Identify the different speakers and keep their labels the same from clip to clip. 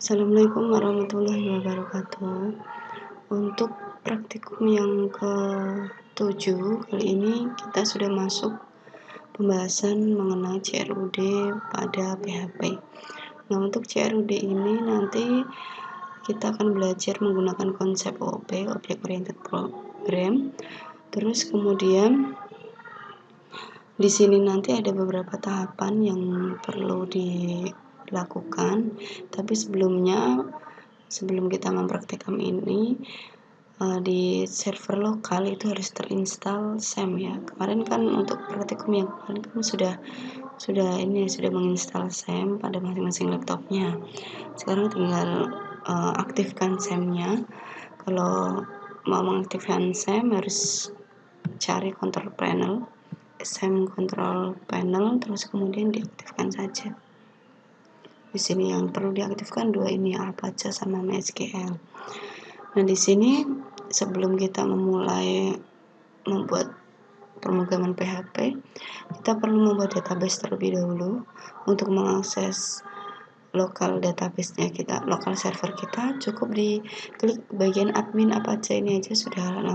Speaker 1: Assalamualaikum warahmatullahi wabarakatuh. Untuk praktikum yang ke-7 kali ini kita sudah masuk pembahasan mengenai CRUD pada PHP. Nah, untuk CRUD ini nanti kita akan belajar menggunakan konsep OOP, Object Oriented Program. Terus kemudian di sini nanti ada beberapa tahapan yang perlu dilakukan, tapi sebelum kita mempraktikkan ini, di server lokal itu harus terinstall SAM ya. Kemarin kan untuk praktikum yang kemarin kan sudah menginstal SAM pada masing-masing laptopnya. Sekarang tinggal aktifkan SAM-nya. Kalau mau mengaktifkan SAM harus cari control panel, SAM control panel, terus kemudian diaktifkan saja. Di sini yang perlu diaktifkan dua ini, Apache sama MySQL. Nah, di sini sebelum kita memulai membuat pemrograman PHP, kita perlu membuat database terlebih dahulu. Untuk mengakses lokal database-nya kita, lokal server kita, cukup diklik bagian admin Apache ini aja sudah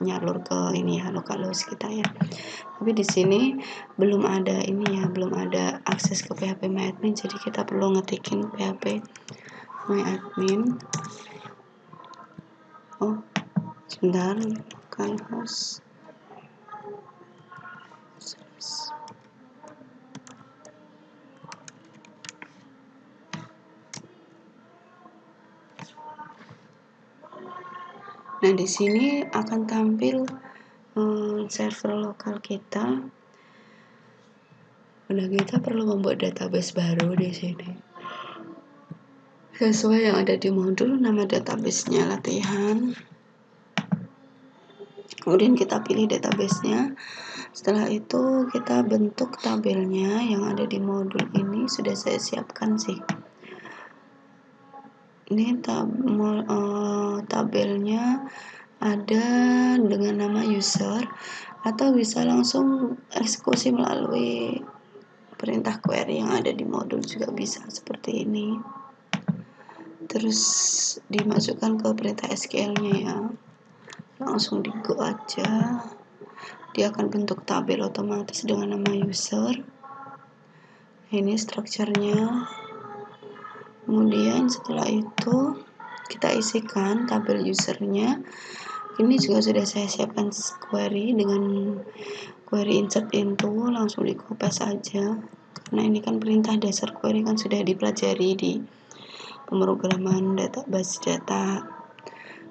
Speaker 1: nyalur ke ini ya, localhost kita ya. Tapi di sini belum ada akses ke PHP MyAdmin, jadi kita perlu ngetikin PHP MyAdmin. Sebentar, localhost. Nah, di sini akan tampil server lokal kita. Nah, kita perlu membuat database baru di sini. Sesuai yang ada di modul, nama database-nya latihan. Kemudian kita pilih database-nya. Setelah itu kita bentuk tabelnya yang ada di modul ini, sudah saya siapkan sih. Ini tabelnya ada dengan nama user, atau bisa langsung eksekusi melalui perintah query yang ada di modul juga bisa seperti ini. Terus dimasukkan ke perintah SQL-nya ya, langsung di go aja. Dia akan bentuk tabel otomatis dengan nama user. Ini strukturnya. Kemudian setelah itu kita isikan tabel usernya. Ini juga sudah saya siapkan query dengan query insert into, langsung di copy saja. Karena ini kan perintah dasar query kan sudah dipelajari di pemrograman database data.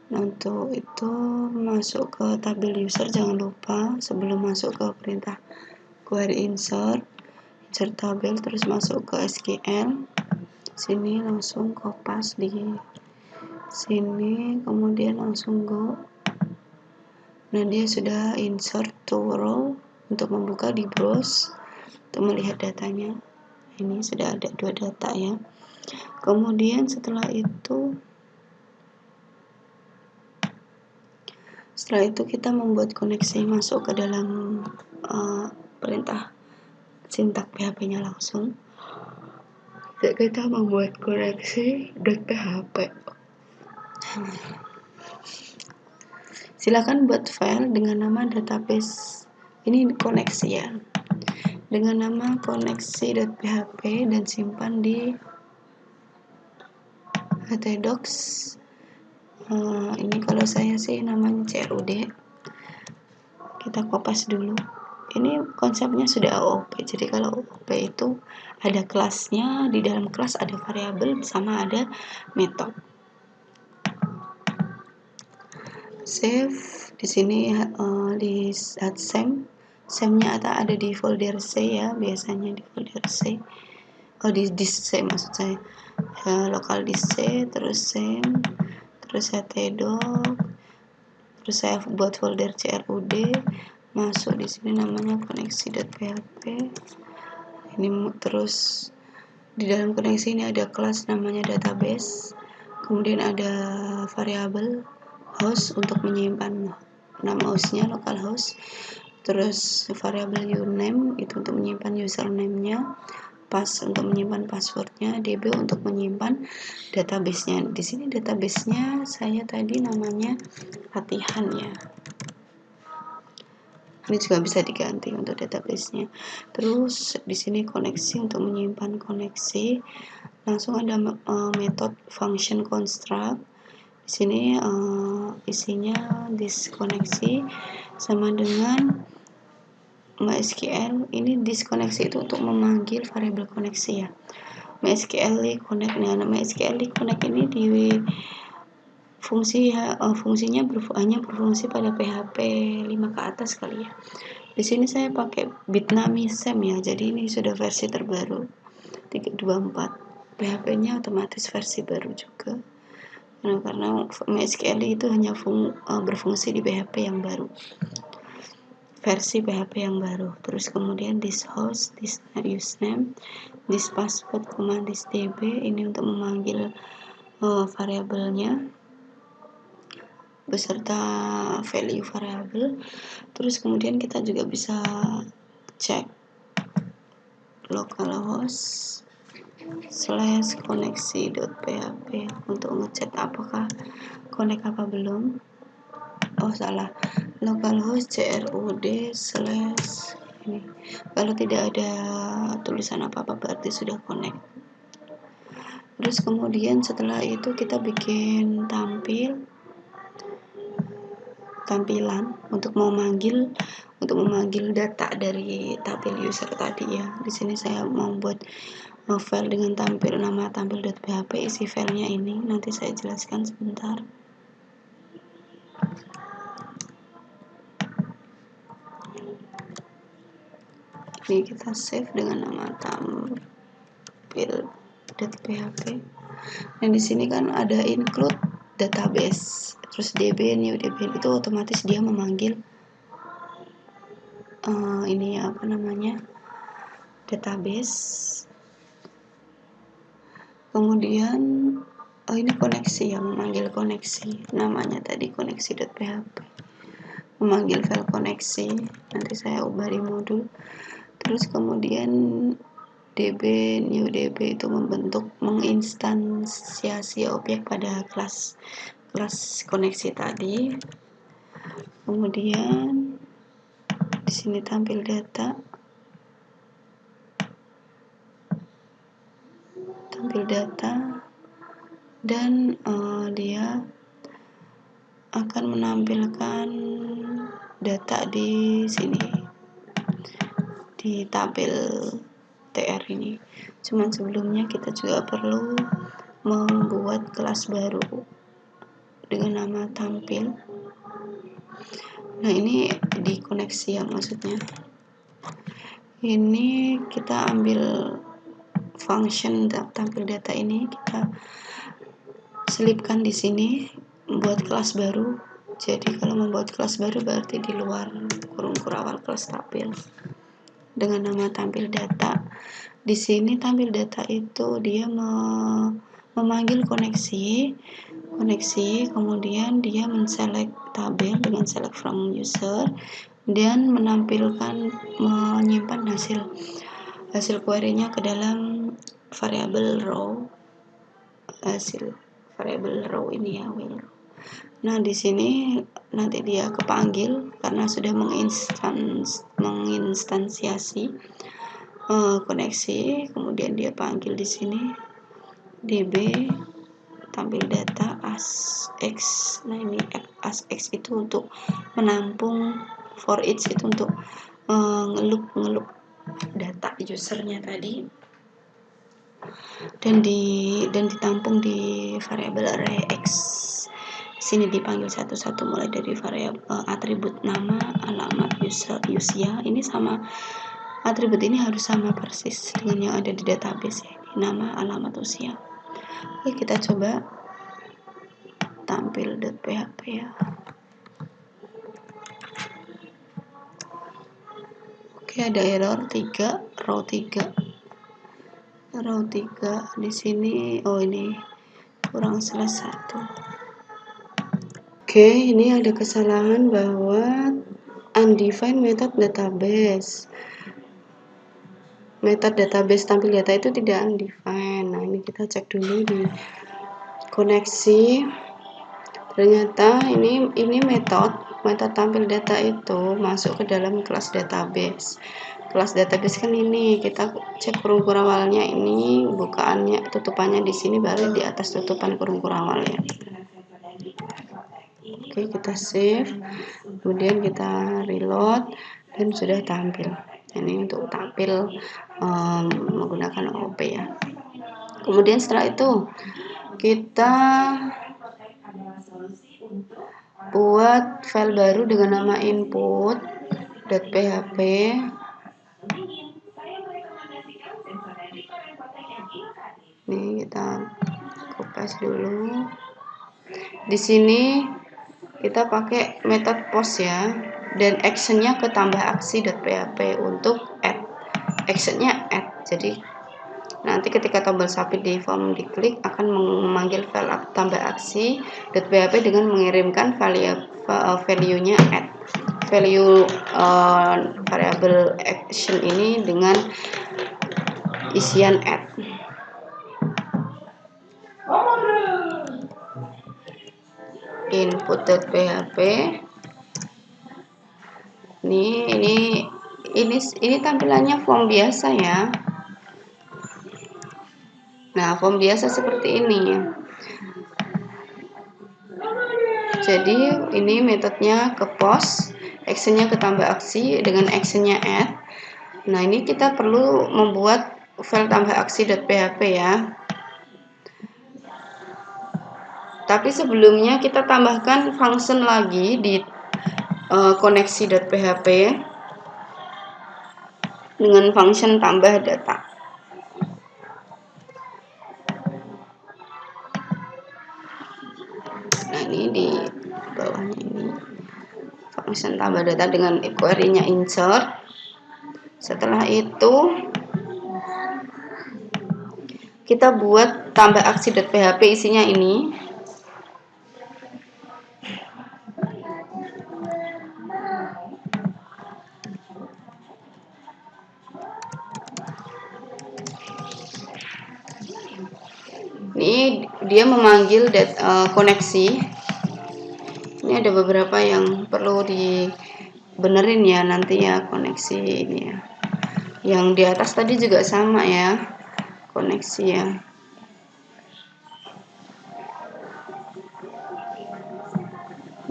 Speaker 1: Nah, untuk itu masuk ke tabel user, jangan lupa sebelum masuk ke perintah query insert tabel, terus masuk ke SQL. Sini langsung kopas di sini, kemudian langsung go. Nah, dia sudah insert to row untuk membuka di browse untuk melihat datanya. Ini sudah ada 2 data ya. Kemudian setelah itu kita membuat koneksi masuk ke dalam perintah sintak PHP-nya langsung. Kita membuat koneksi .php. Silakan buat file dengan nama database. Ini koneksi ya. Dengan nama koneksi.php dan simpan di htdocs. Ini kalau saya sih namanya CRUD. Kita kopas dulu. Ini konsepnya sudah OOP. Jadi kalau OOP itu ada kelasnya, di dalam kelas ada variabel sama ada metode. Save di sini di SAM-nya ada di folder C ya, biasanya di folder C. Di disk C maksud saya. Lokal disk C, terus SAM, terus htdoc, terus saya buat folder CRUD, masuk di sini namanya koneksi.php. Ini terus di dalam koneksi ini ada kelas namanya database, kemudian ada variabel host untuk menyimpan nama hostnya, localhost, terus variabel uname itu untuk menyimpan username-nya, untuk menyimpan passwordnya, DB untuk menyimpan database-nya. Di sini database-nya saya tadi namanya latihan ya. Ini juga bisa diganti untuk database-nya. Terus di sini koneksi untuk menyimpan koneksi. Langsung ada method function construct. Di sini isinya diskoneksi sama dengan MySQL. Ini diskoneksi itu untuk memanggil variabel koneksi ya. MySQL connect. Nah, MySQL connect ini di fungsinya hanya berfungsi pada PHP 5 ke atas kali ya. Di sini saya pakai Bitnami SAM ya. Jadi ini sudah versi terbaru 3.24. PHP-nya otomatis versi baru juga. Nah, karena MySQL itu hanya berfungsi di PHP yang baru. Versi PHP yang baru. Terus kemudian this host, this username, this password, command this db ini untuk memanggil variabelnya beserta value variabel. Terus kemudian kita juga bisa cek localhost /koneksi.php untuk ngecek apakah connect apa belum. Oh salah, localhost crud/ ini. Kalau tidak ada tulisan apa-apa berarti sudah connect. Terus kemudian setelah itu kita bikin tampilan untuk memanggil data dari tabel user tadi ya. Di sini saya mau buat file dengan nama tampil.php. Isi filenya ini nanti saya jelaskan sebentar. Ini kita save dengan nama tampil.php. Dan di sini kan ada include database, terus db new db itu otomatis dia memanggil ini apa namanya database. Kemudian ini koneksi ya, memanggil koneksi, namanya tadi koneksi.php, memanggil file koneksi. Nanti saya ubah di modul. Terus kemudian db new db itu menginstansiasi objek pada kelas koneksi tadi. Kemudian di sini tampil data, dan dia akan menampilkan data di sini di tabel tr ini. Cuman sebelumnya kita juga perlu membuat kelas baru dengan nama tampil. Nah, ini di koneksi ya maksudnya. Ini kita ambil function tampil data ini, kita selipkan di sini, buat kelas baru. Jadi kalau membuat kelas baru berarti di luar kurung awal kelas tampil dengan nama tampil data. Di sini tampil data itu dia memanggil koneksi, kemudian dia menselect tabel dengan select from user dan menyimpan hasil query-nya ke dalam variabel row, hasil variabel row ini ya, row. Nah, di sini nanti dia kepanggil karena sudah menginstansiasi koneksi, kemudian dia panggil di sini db tampil data as_x. Nah, ini as_x itu untuk menampung, for each itu untuk ngelup data usernya tadi, dan ditampung di variabel array x. Sini dipanggil satu-satu mulai dari variabel atribut nama, alamat, usia. Ini sama, atribut ini harus sama persis dengan yang ada di database ya. Nama, alamat, usia. Oke, kita coba tampil.php ya. Oke, ada error 3, row 3 di sini. Oh, ini kurang /1. Oke, ini ada kesalahan bahwa undefined method database. Metode database tampil data itu tidak undefined. Nah, ini kita cek dulu di koneksi. Ternyata ini metode tampil data itu masuk ke dalam kelas database. Kelas database kan ini kita cek kurung awalnya, ini bukaannya, tutupannya di sini, baru di atas tutupan kurung awalnya. Oke, kita save, kemudian kita reload dan sudah tampil. Ini untuk tampil menggunakan OOP ya. Kemudian setelah itu kita buat file baru dengan nama input.php. Nih kita copy dulu. Di sini kita pakai metode post ya, dan actionnya ke tambah aksi.php untuk add. Actionnya add. Jadi nanti ketika tombol submit di form diklik akan memanggil file tambah aksi.php dengan mengirimkan value-nya add. Value variable action ini dengan isian add. Input.php. Ini tampilannya form biasa ya. Nah, form biasa seperti ini. Jadi ini metodenya ke post, actionnya ke tambah aksi dengan actionnya add. Nah, ini kita perlu membuat file tambah aksi.php ya. Tapi sebelumnya kita tambahkan function lagi di koneksi.php dengan function tambah data. Nah, ini di bawahnya ini function tambah data dengan query-nya insert. Setelah itu kita buat tambah aksi.php, isinya ini. Ini dia memanggil koneksi. Ini ada beberapa yang perlu dibenerin ya nanti ya, koneksi ini ya. Yang di atas tadi juga sama ya, koneksi ya.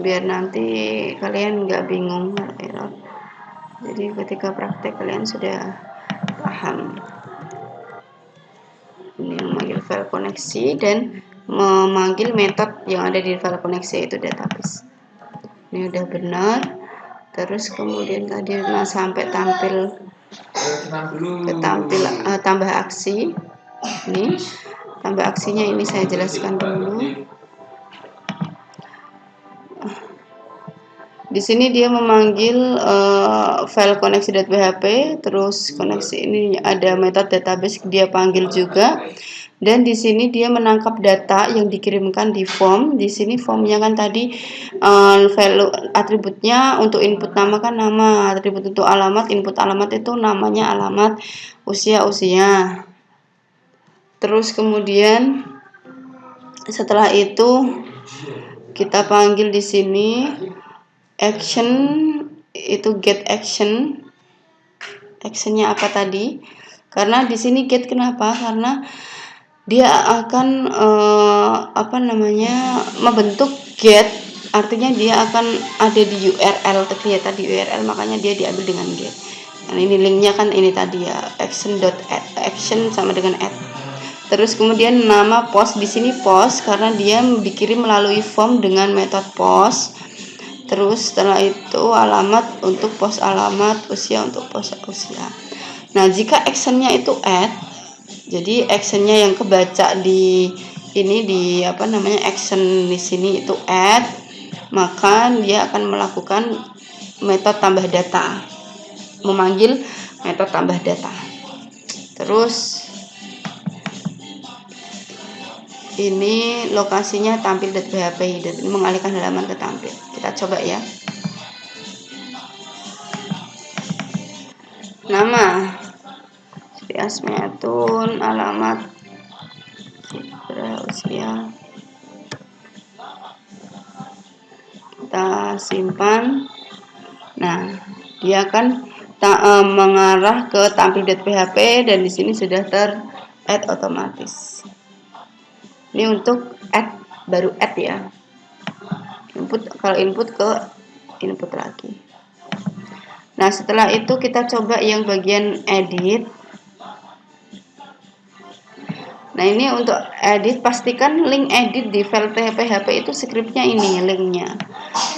Speaker 1: Biar nanti kalian nggak bingung error. Jadi ketika praktek kalian sudah paham. Ini memanggil file koneksi dan memanggil metode yang ada di file koneksi, itu database. Ini udah benar. Terus kemudian tadi sampai tampil tambah aksi. Ini tambah aksinya ini saya jelaskan dulu. Di sini dia memanggil file koneksi.php, terus koneksi ini ada metode database dia panggil juga, dan di sini dia menangkap data yang dikirimkan di form. Di sini formnya kan tadi value atributnya untuk input nama kan nama, atribut untuk alamat, input alamat itu namanya alamat, usia. Terus kemudian setelah itu kita panggil di sini action, itu get action. Actionnya apa tadi? Karena di sini get, kenapa? Karena dia akan membentuk get, artinya dia akan ada di URL ternyata di URL, makanya dia diambil dengan get. Nah, ini linknya kan ini tadi ya, action sama dengan add. Terus kemudian nama post, di sini post karena dia dikirim melalui form dengan metode post. Terus setelah itu alamat untuk post alamat, usia untuk post usia. Nah, jika actionnya itu add, jadi actionnya yang kebaca di ini di action di sini itu add, maka dia akan melakukan metode tambah data, memanggil metode tambah data. Terus ini lokasinya tampil.php, dan ini mengalihkan halaman ke tampil. Kita coba ya. Nama Asmiatun, alamat usia. Kita simpan. Nah, dia akan mengarah ke tampil.php dan di sini sudah ter-add otomatis. Ini untuk add, baru add ya. Input, kalau input ke input lagi. Nah, setelah itu kita coba yang bagian edit. Nah, ini untuk edit, pastikan link edit di file PHP itu scriptnya ini linknya.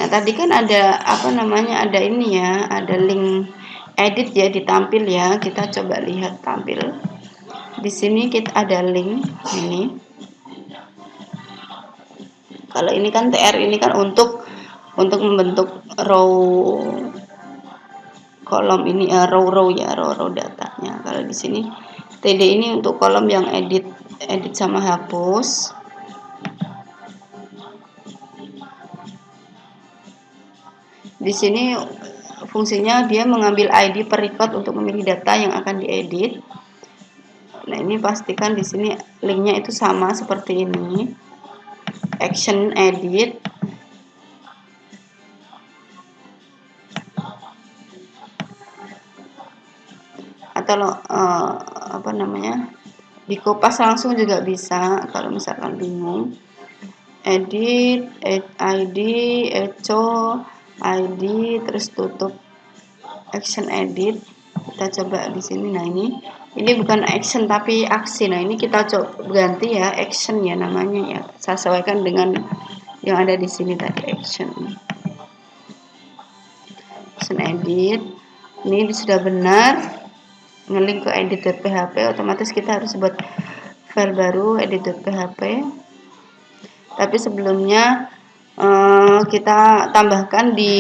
Speaker 1: Nah, tadi kan ada apa namanya, ada ini ya, ada link edit ya, ditampil ya. Kita coba lihat tampil. Di sini kita ada link ini. Kalau ini kan TR, ini kan untuk membentuk row kolom ini, row ya, row datanya. Kalau di sini TD ini untuk kolom yang edit sama hapus. Di sini fungsinya dia mengambil ID per record untuk memilih data yang akan diedit. Nah, ini pastikan di sini linknya itu sama seperti ini. Action edit. Atau apa namanya? Dikopas langsung juga bisa kalau misalkan bingung. Edit, ID, echo, ID, terus tutup action edit. Kita coba di sini. Nah, ini bukan action tapi aksi. Nah, ini kita coba ganti ya, action ya namanya ya. Saya sesuaikan dengan yang ada di sini tadi, action. Action edit. Ini sudah benar. Ngelink ke edit.php, otomatis kita harus buat file baru edit.php. Tapi sebelumnya kita tambahkan di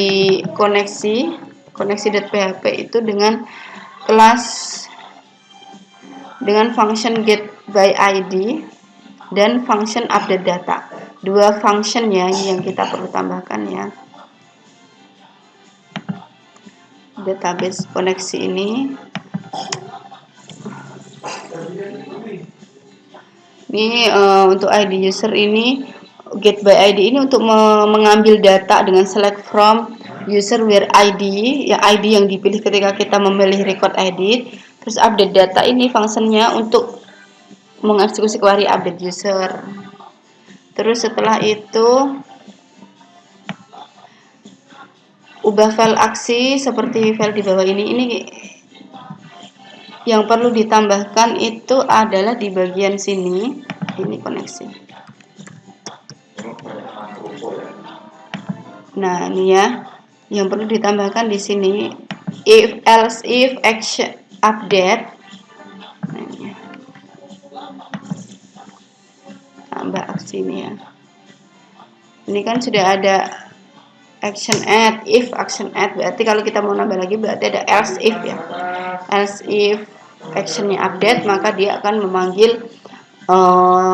Speaker 1: koneksi.php itu dengan kelas, dengan function get by ID dan function update data. Dua function ya yang kita perlu tambahkan ya. Database koneksi ini. Ini untuk ID user ini, get by ID ini untuk mengambil data dengan select from user where ID, ya ID yang dipilih ketika kita memilih record edit. Terus update data ini fungsinya untuk mengeksekusi query update user. Terus setelah itu ubah file aksi seperti file di bawah ini. Ini yang perlu ditambahkan itu adalah di bagian sini. Ini koneksi. Nah, ini ya, yang perlu ditambahkan di sini if else if action update. Nah, ini ya. Tambah aksi ini ya. Ini kan sudah ada action add, if action add, berarti kalau kita mau nambah lagi berarti ada else if ya. Else if actionnya update, maka dia akan memanggil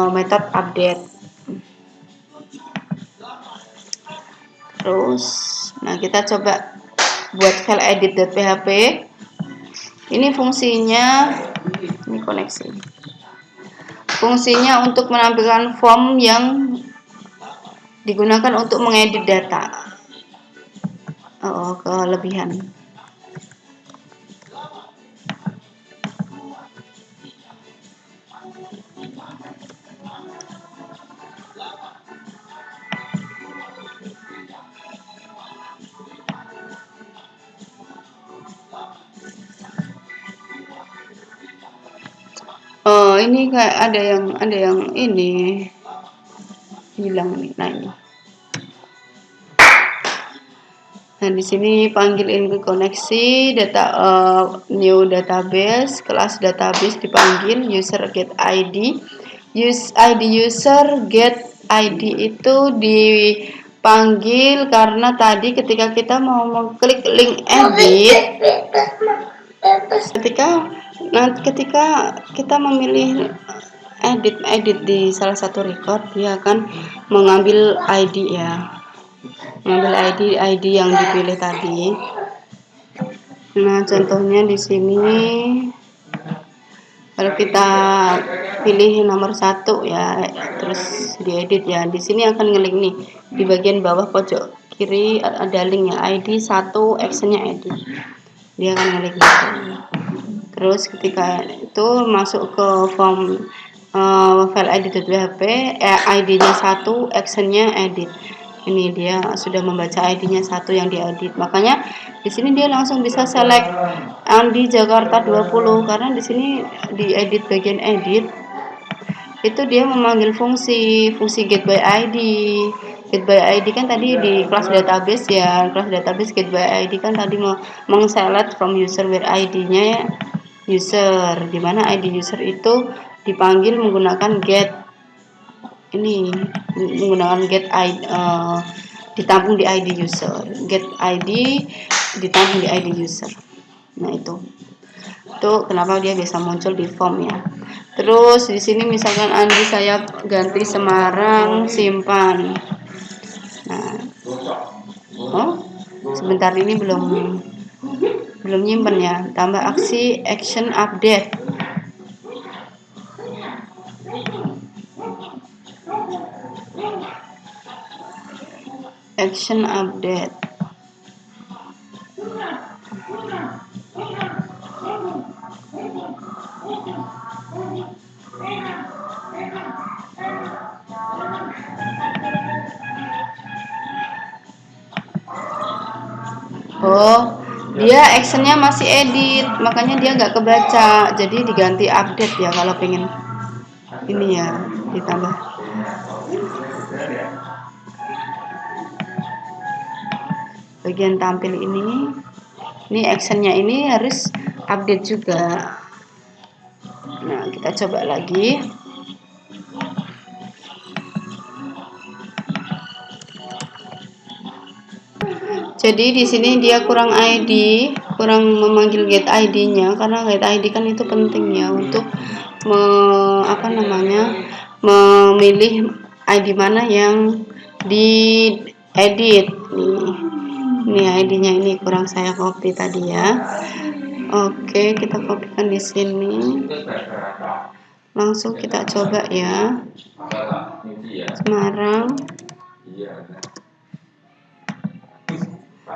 Speaker 1: metode update. Terus, nah kita coba buat file edit.php. Ini fungsinya, ini koneksi. Fungsinya untuk menampilkan form yang digunakan untuk mengedit data. Kelebihan. Ini kayak ada yang ini hilang nih. Nah, ini. Nah, di sini panggilin ke koneksi data new database, kelas database dipanggil user get ID. ID user get ID itu dipanggil karena tadi ketika kita mau mengklik link edit, ketika kita memilih edit di salah satu record, dia akan mengambil ID ya, mengambil ID yang dipilih tadi. Nah, contohnya di sini Kalau kita pilih nomor 1 ya, terus diedit ya. Di sini akan ngelink nih. Di bagian bawah pojok kiri ada link ya, ID 1 actionnya edit. Dia akan ngelink gitu. Terus ketika itu masuk ke form file edit.php, ID-nya 1, actionnya edit. Ini dia sudah membaca ID-nya 1 yang diedit. Makanya di sini dia langsung bisa select Andi Jakarta 20 karena di sini di edit bagian edit itu dia memanggil fungsi get by ID. Get by ID kan tadi di kelas database ya, kelas database get by ID kan tadi meng-select from user where ID-nya user, dimana ID user itu dipanggil menggunakan get ini, menggunakan get ID, ditampung di ID user, get ID ditampung di ID user. Nah itu kenapa dia bisa muncul di form ya. Terus di sini misalkan Andi saya ganti Semarang simpan. Nah, sebentar ini belum nyimpen ya. Tambah aksi action update. Action update. Oh, dia actionnya masih edit, makanya dia nggak kebaca. Jadi diganti update ya kalau pengen ini ya, ditambah. Bagian tampil ini actionnya ini harus update juga. Nah, kita coba lagi. Jadi di sini dia kurang ID, kurang memanggil get ID-nya karena get ID kan itu penting ya untuk memilih ID mana yang diedit. Ini ID-nya ini kurang saya copy tadi ya. Oke, kita kopikan di sini. Langsung kita coba ya. Semarang.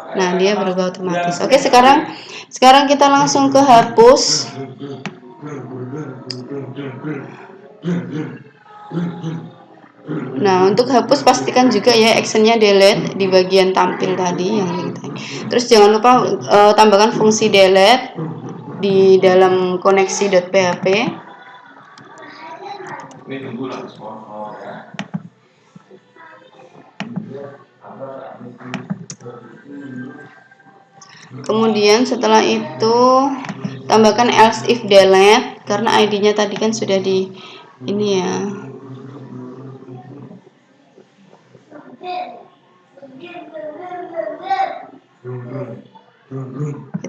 Speaker 1: Nah, dia berubah otomatis. Oke, sekarang kita langsung ke hapus. Nah, untuk hapus pastikan juga ya actionnya delete di bagian tampil tadi yang link tadi. Terus jangan lupa tambahkan fungsi delete di dalam koneksi.php. Kemudian setelah itu tambahkan else if delete karena ID-nya tadi kan sudah di ini ya.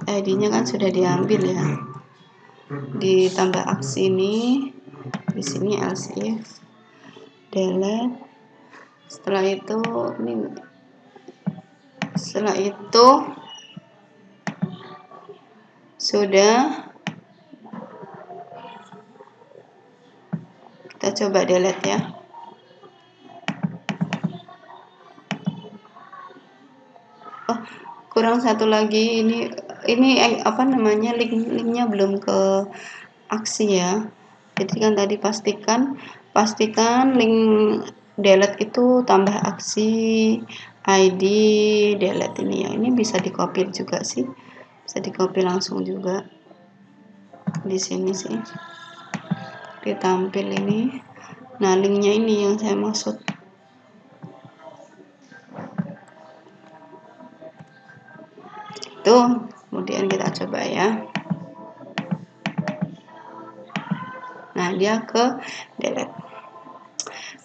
Speaker 1: ID-nya kan sudah diambil ya. Ditambah aksi ini di sini else if delete. Setelah itu sudah kita coba delete ya. Oh, kurang satu lagi ini apa namanya linknya belum ke aksi ya. Jadi kan tadi pastikan link delete itu tambah aksi ID delete ini ya. Ini bisa di-copy juga sih. Bisa di-copy langsung juga. Di sini sih. Ditampil ini. Nah, linknya ini yang saya maksud. Tuh, kemudian kita coba ya. Nah, dia ke delete.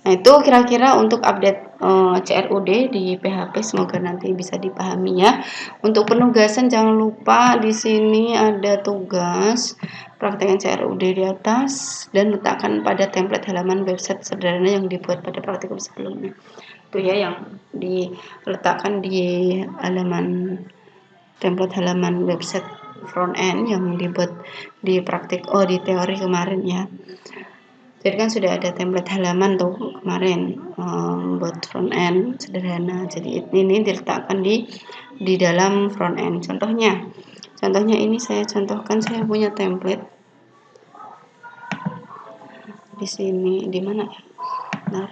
Speaker 1: Nah, itu kira-kira untuk update CRUD di PHP, semoga nanti bisa dipahami ya. Untuk penugasan jangan lupa di sini ada tugas praktekkan CRUD di atas dan letakkan pada template halaman website sederhana yang dibuat pada praktikum sebelumnya. Itu ya yang diletakkan di template halaman website front end yang dibuat di praktik di teori kemarin ya. Jadi kan sudah ada template halaman tuh kemarin buat front end sederhana. Jadi ini diletakkan di dalam front end. Contohnya ini saya contohkan, saya punya template di sini, di mana ya? Bentar.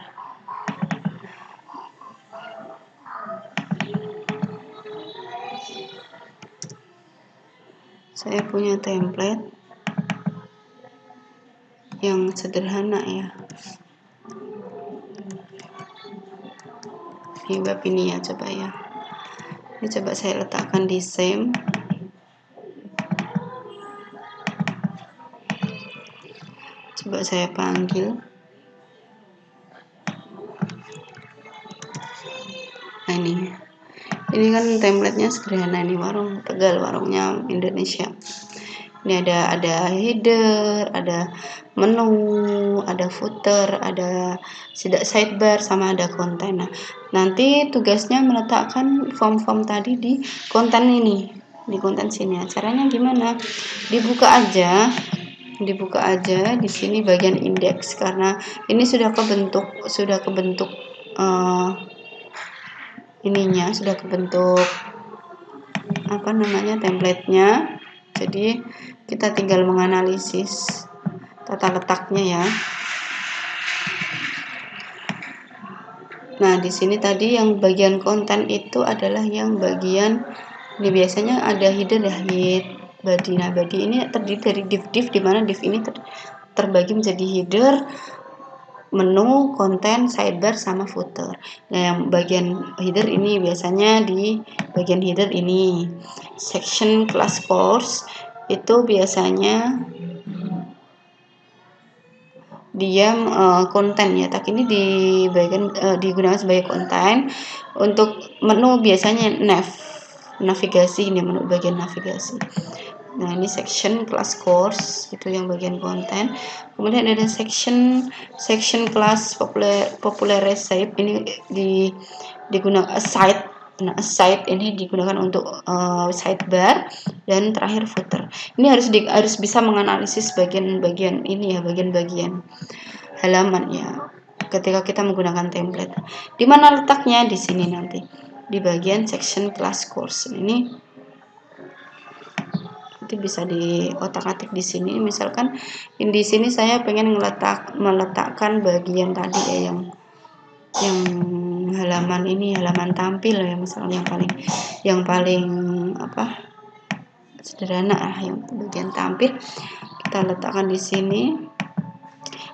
Speaker 1: Saya punya template yang sederhana ya. Ini web ini ya, coba ya. Ini coba saya letakkan di same. Coba saya panggil. Nah ini kan template-nya sederhana, ini warung Tegal, warungnya Indonesia. Ini ada header, ada menu, ada footer, ada sidebar, sama ada konten. Nah, nanti tugasnya meletakkan form-form tadi di konten ini, di konten sini. Caranya gimana? Dibuka aja di sini bagian indeks, karena ini sudah kebentuk ininya, sudah kebentuk template-nya. Jadi kita tinggal menganalisis tata letaknya ya. Nah, di sini tadi yang bagian konten itu adalah yang bagian ini, biasanya ada header ya, body. Nah, body ini terdiri dari div di mana div ini terbagi menjadi header, menu, konten, sidebar, sama footer. Nah, yang bagian header ini biasanya di bagian header ini. Section class course itu biasanya dia konten ya, tapi ini di bagian digunakan sebagai konten. Untuk menu biasanya navigasi, ini menu bagian navigasi. Nah, ini section class course itu yang bagian konten. Kemudian ada section class popular recipe, ini digunakan site. Nah, site ini digunakan untuk sidebar, dan terakhir footer. Ini harus bisa menganalisis bagian-bagian ini ya, bagian-bagian halaman ya, ketika kita menggunakan template. Di mana letaknya? Di sini nanti di bagian section class course. Ini nanti bisa diotak-atik di sini. Misalkan di sini saya pengen meletakkan bagian tadi ya, yang halaman ini, halaman tampil ya, misalnya yang paling sederhana yang bagian tampil, kita letakkan di sini.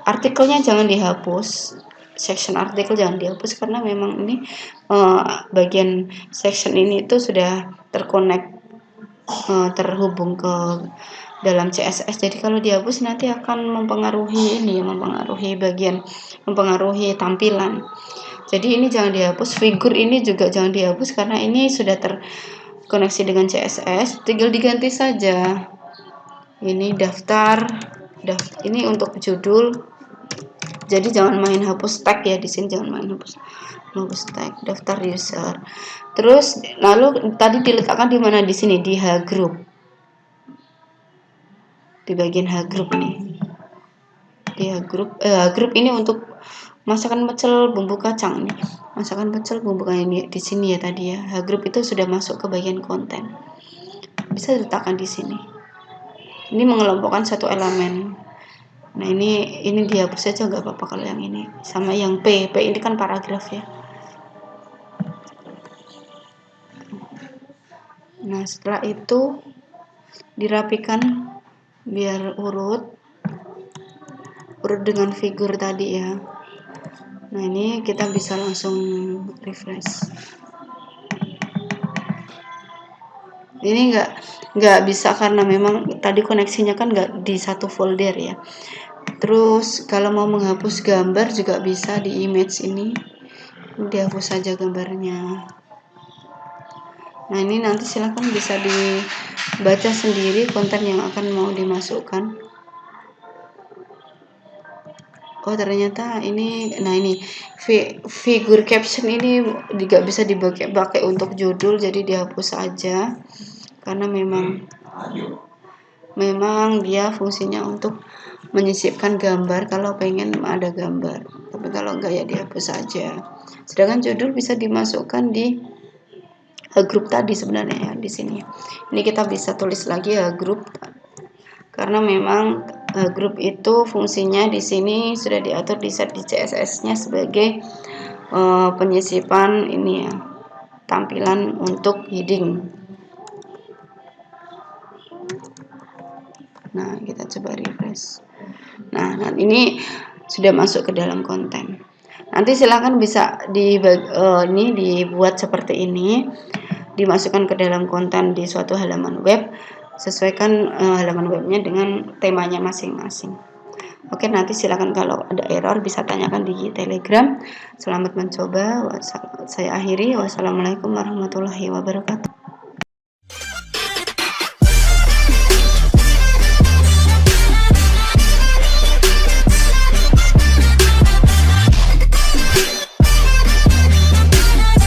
Speaker 1: Artikelnya jangan dihapus, section artikel jangan dihapus, karena memang ini bagian section ini itu sudah terhubung ke dalam CSS. Jadi kalau dihapus nanti akan mempengaruhi mempengaruhi tampilan. Jadi ini jangan dihapus. Figur ini juga jangan dihapus, karena ini sudah terkoneksi dengan CSS, tinggal diganti saja. Ini daftar ini untuk judul. Jadi jangan main hapus tag ya, di sini jangan main hapus tag. Daftar user. Terus lalu tadi diletakkan di mana? Di sini di H group. Di bagian H group nih. Di H group ini untuk masakan pecel bumbu kacang nih. Masakan pecel bumbu kacang ini di sini ya tadi ya. H group itu sudah masuk ke bagian konten. Bisa diletakkan di sini. Ini mengelompokkan satu elemen. Nah, ini dihapus saja nggak apa-apa kalau yang ini. Sama yang P ini kan paragraf ya. Nah, setelah itu dirapikan biar urut dengan figur tadi ya. Nah, ini kita bisa langsung refresh. Ini nggak bisa karena memang tadi koneksinya kan nggak di satu folder ya. Terus kalau mau menghapus gambar juga bisa di image ini, dihapus saja gambarnya. Nah, ini nanti silahkan bisa dibaca sendiri konten yang akan mau dimasukkan. Oh, ternyata ini, nah ini figur caption ini juga bisa dipakai untuk judul, jadi dihapus aja karena memang Memang dia fungsinya untuk menyisipkan gambar kalau pengen ada gambar, tapi kalau enggak ya dihapus saja. Sedangkan judul bisa dimasukkan di grup tadi sebenarnya ya di sini. Ini kita bisa tulis lagi grup, karena memang grup itu fungsinya di sini sudah diatur di set di CSS-nya sebagai penyisipan ini ya, tampilan untuk heading. Nah, kita coba refresh. Nah, ini sudah masuk ke dalam konten. Nanti silakan bisa ini dibuat seperti ini, dimasukkan ke dalam konten di suatu halaman web, sesuaikan halaman webnya dengan temanya masing-masing. Oke, nanti silakan kalau ada error bisa tanyakan di Telegram. Selamat mencoba. Saya akhiri. Wassalamualaikum warahmatullahi wabarakatuh.